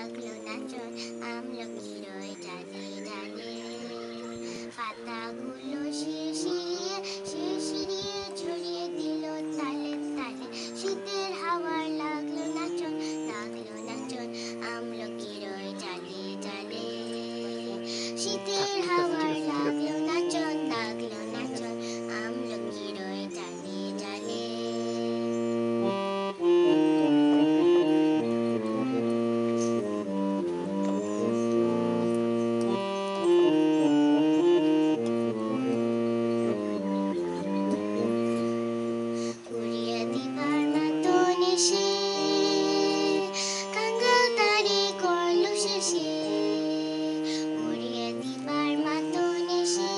লাগলো নাচন আমলকির ওই ডালে ডালে পাতাগুলো শিরশিরিয়ে শিরশিরিয়ে ছড়িয়ে দিল তালে তালে শীতের হাওয়ার লাগলো নাচন আমলকির ওই ডালে ডালে শীতের হাওয়ার লাগলো নাচন আমলকির ওই ডালে ডালে উড়িয়ে দিবার মতন এসে কাঙ্গাল তারে করলো শেষে উড়িয়ে দিবার মতন এসে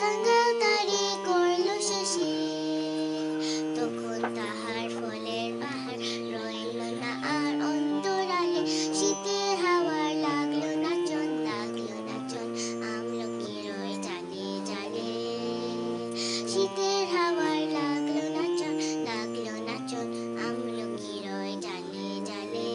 কাঙ্গাল তারে করলো শেষে তখন তাহার ফলের বাহার রইল না আর অন্তরালে শীতের হাওয়ার লাগলো নাচন আমলকির ওই ডালে ডালে শীতের হাওয়ার লাগলো নাচন আমলকির ওই ডালে ডালে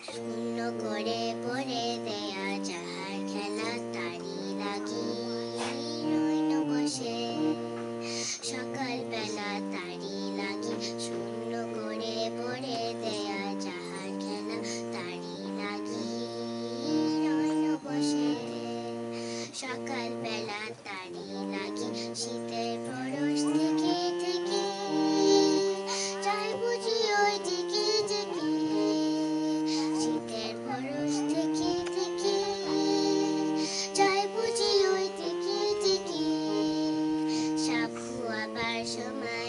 শূন্য করে পড়ে দেয়া যাহার খেলা তারি লাগি রইল বসে সকাল বেলা তারি লাগি শূন্য করে পড়ে দেয়া যাহার খেলা তারি লাগি রইল বসে সকাল বেলা তারি লাগি শীতের পরশ থেকে থেকে চাই বুঝি ওই দিকে থেকে শীতের পরশ থেকে থেকে চাই বুঝি ওই দিকে থেকে সাপ খোয়াবার সময়